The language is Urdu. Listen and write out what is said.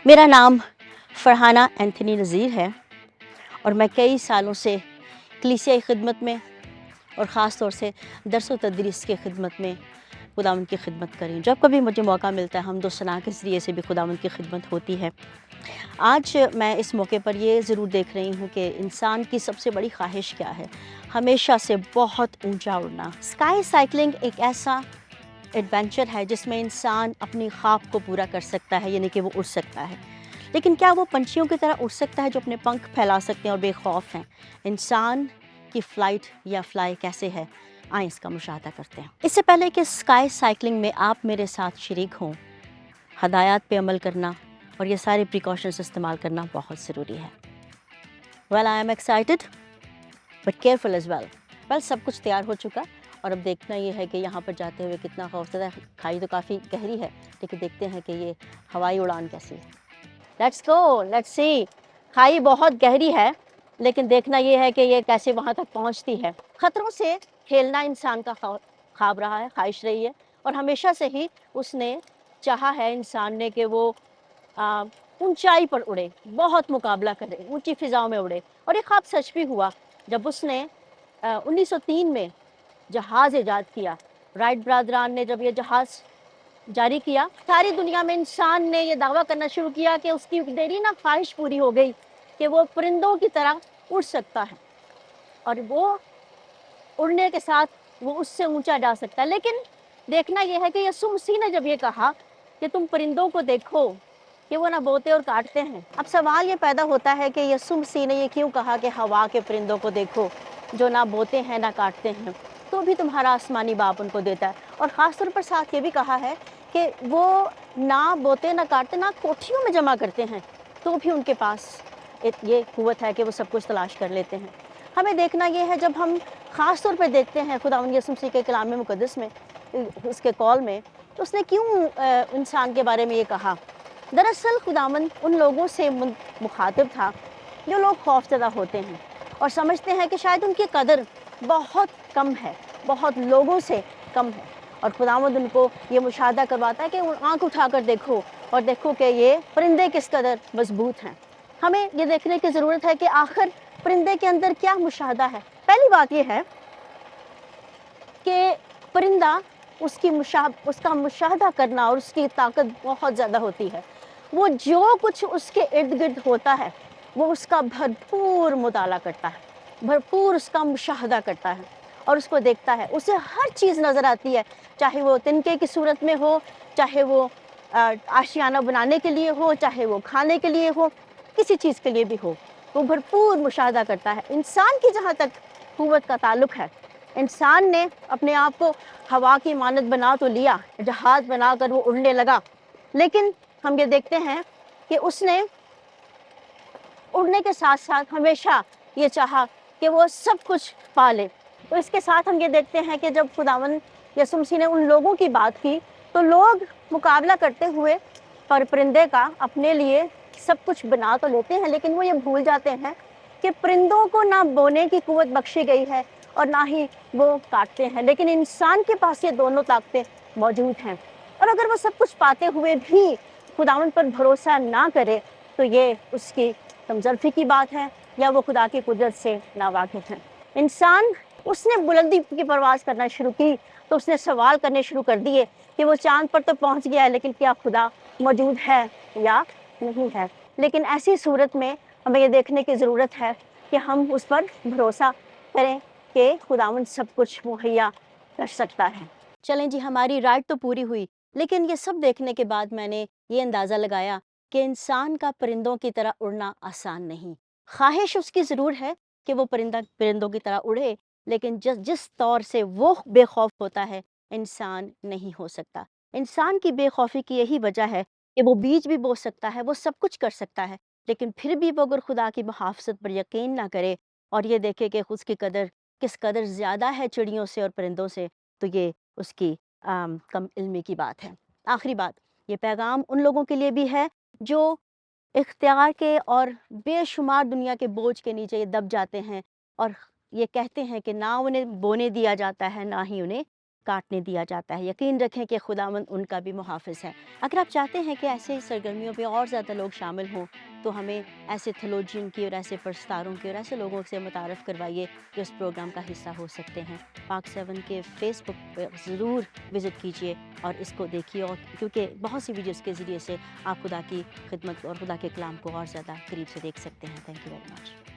میرا نام فرحانہ اینتھنی نذیر ہے اور میں کئی سالوں سے کلیسیائی خدمت میں اور خاص طور سے درس و تدریس کی خدمت میں خداوند کی خدمت کر رہی ہوں۔ جب کبھی مجھے موقع ملتا ہے حمد و ثنا کے ذریعے سے بھی خداوند کی خدمت ہوتی ہے۔ آج میں اس موقع پر یہ ضرور دیکھ رہی ہوں کہ انسان کی سب سے بڑی خواہش کیا ہے؟ ہمیشہ سے بہت اونچا اڑنا۔ اسکائی سائیکلنگ ایک ایسا ایڈونچر ہے جس میں انسان اپنی خواب کو پورا کر سکتا ہے، یعنی کہ وہ اڑ سکتا ہے۔ لیکن کیا وہ پنچھیوں کی طرح اڑ سکتا ہے جو اپنے پنکھ پھیلا سکتے ہیں اور بے خوف ہیں؟ انسان کی فلائٹ یا فلائی کیسے ہے؟ آئیں اس کا مشاہدہ کرتے ہیں۔ اس سے پہلے کہ اسکائی سائیکلنگ میں آپ میرے ساتھ شریک ہوں، ہدایات پہ عمل کرنا اور یہ سارے پریکاشنز استعمال کرنا بہت ضروری ہے۔ Well I am excited but careful as well. Well سب کچھ تیار ہو چکا اور اب دیکھنا یہ ہے کہ یہاں پر جاتے ہوئے کتنا خوفزدہ ہے۔ کھائی تو کافی گہری ہے لیکن دیکھتے ہیں کہ یہ ہوائی اڑان کیسی ہے۔ Let's go, let's see. کھائی بہت گہری ہے لیکن دیکھنا یہ ہے کہ یہ کیسے وہاں تک پہنچتی ہے۔ خطروں سے کھیلنا انسان کا خواب رہا ہے، خواہش رہی ہے اور ہمیشہ سے ہی اس نے چاہا ہے انسان نے کہ وہ اونچائی پر اڑے، بہت مقابلہ کرے، اونچی فضاؤں میں اڑے، اور یہ خواب سچ بھی ہوا جب اس نے 1903 میں جہاز ایجاد کیا۔ رائٹ برادران نے جب یہ جہاز جاری کیا، ساری دنیا میں انسان نے یہ دعویٰ کرنا شروع کیا کہ اس کی دیرینہ خواہش پوری ہو گئی کہ وہ پرندوں کی طرح اڑ سکتا ہے اور وہ اڑنے کے ساتھ وہ اس سے اونچا جا سکتا ہے۔ لیکن دیکھنا یہ ہے کہ یسوع مسیح نے جب یہ کہا کہ تم پرندوں کو دیکھو کہ وہ نہ بوتے اور کاٹتے ہیں، اب سوال یہ پیدا ہوتا ہے کہ یسوع مسیح نے یہ کیوں کہا کہ ہوا کے پرندوں کو دیکھو جو نہ بوتے ہیں نہ کاٹتے ہیں، تو بھی تمہارا آسمانی باپ ان کو دیتا ہے۔ اور خاص طور پر ساتھ یہ بھی کہا ہے کہ وہ نہ بوتے نہ کاٹتے نہ کوٹھیوں میں جمع کرتے ہیں، تو بھی ان کے پاس یہ قوت ہے کہ وہ سب کچھ تلاش کر لیتے ہیں۔ ہمیں دیکھنا یہ ہے، جب ہم خاص طور پہ دیکھتے ہیں خداوند یسوع مسیح کے کلام مقدس میں، اس کے قول میں، تو اس نے کیوں انسان کے بارے میں یہ کہا؟ دراصل خداوند ان لوگوں سے مخاطب تھا جو لوگ خوفزدہ ہوتے ہیں اور سمجھتے ہیں کہ شاید ان کی قدر بہت کم ہے، بہت لوگوں سے کم ہے، اور خداوند ان کو یہ مشاہدہ کرواتا ہے کہ آنکھ اٹھا کر دیکھو اور دیکھو کہ یہ پرندے کس قدر مضبوط ہیں۔ ہمیں یہ دیکھنے کی ضرورت ہے کہ آخر پرندے کے اندر کیا مشاہدہ ہے۔ پہلی بات یہ ہے کہ پرندہ اس کا مشاہدہ کرنا اور اس کی طاقت بہت زیادہ ہوتی ہے۔ وہ جو کچھ اس کے ارد گرد ہوتا ہے وہ اس کا بھرپور مطالعہ کرتا ہے، بھرپور اس کا مشاہدہ کرتا ہے اور اس کو دیکھتا ہے۔ اسے ہر چیز نظر آتی ہے، چاہے وہ تنکے کی صورت میں ہو، چاہے وہ آشیانہ بنانے کے لیے ہو، چاہے وہ کھانے کے لیے ہو، کسی چیز کے لیے بھی ہو، وہ بھرپور مشاہدہ کرتا ہے۔ انسان کی جہاں تک قوت کا تعلق ہے، انسان نے اپنے آپ کو ہوا کی مانند بنا تو لیا، جہاز بنا کر وہ اڑنے لگا، لیکن ہم یہ دیکھتے ہیں کہ اس نے اڑنے کے ساتھ ساتھ ہمیشہ یہ چاہا کہ وہ سب کچھ پا لے۔ تو اس کے ساتھ ہم یہ دیکھتے ہیں کہ جب خداوند یسوع مسیح نے ان لوگوں کی بات کی تو لوگ مقابلہ کرتے ہوئے پر پرندے کا اپنے لیے سب کچھ بنا تو لیتے ہیں، لیکن وہ یہ بھول جاتے ہیں کہ پرندوں کو نہ بونے کی قوت بخشی گئی ہے اور نہ ہی وہ کاٹتے ہیں، لیکن انسان کے پاس یہ دونوں طاقتیں موجود ہیں۔ اور اگر وہ سب کچھ پاتے ہوئے بھی خداوند پر بھروسہ نہ کرے تو یہ اس کی کمزوری کی بات ہے یا وہ خدا کی قدرت سے ناواقف ہے۔ انسان اس نے بلندی کی پرواز کرنا شروع کی تو اس نے سوال کرنے شروع کر دیے کہ وہ چاند پر تو پہنچ گیا ہے لیکن کیا خدا موجود ہے یا نہیں ہے؟ لیکن ایسی صورت میں ہمیں یہ دیکھنے کی ضرورت ہے کہ ہم اس پر بھروسہ کریں کہ خداوند سب کچھ مہیا کر سکتا ہے۔ چلیں جی، ہماری رائڈ تو پوری ہوئی، لیکن یہ سب دیکھنے کے بعد میں نے یہ اندازہ لگایا کہ انسان کا پرندوں کی طرح اڑنا آسان نہیں۔ خواہش اس کی ضرور ہے کہ وہ پرندوں کی طرح اڑے، لیکن جس طور سے وہ بے خوف ہوتا ہے انسان نہیں ہو سکتا۔ انسان کی بے خوفی کی یہی وجہ ہے کہ وہ بیج بھی بو سکتا ہے، وہ سب کچھ کر سکتا ہے، لیکن پھر بھی وہ اگر خدا کی محافظت پر یقین نہ کرے اور یہ دیکھے کہ اس کی قدر کس قدر زیادہ ہے چڑیوں سے اور پرندوں سے، تو یہ اس کی کم علمی کی بات ہے۔ آخری بات، یہ پیغام ان لوگوں کے لیے بھی ہے جو اختیار کے اور بے شمار دنیا کے بوجھ کے نیچے یہ دب جاتے ہیں اور یہ کہتے ہیں کہ نہ انہیں بونے دیا جاتا ہے نہ ہی انہیں کاٹنے دیا جاتا ہے۔ یقین رکھیں کہ خداوند ان کا بھی محافظ ہے۔ اگر آپ چاہتے ہیں کہ ایسے سرگرمیوں پہ اور زیادہ لوگ شامل ہوں تو ہمیں ایسے تھیولوجین کی اور ایسے پرستاروں کی اور ایسے لوگوں سے متعارف کروائیے جو اس پروگرام کا حصہ ہو سکتے ہیں۔ پاک 7 کے فیس بک پہ ضرور وزٹ کیجئے اور اس کو دیکھیے، اور کیونکہ بہت سی ویڈیوز کے ذریعے سے آپ خدا کی خدمت اور خدا کے کلام کو اور زیادہ قریب سے دیکھ سکتے ہیں۔ Thank you very much.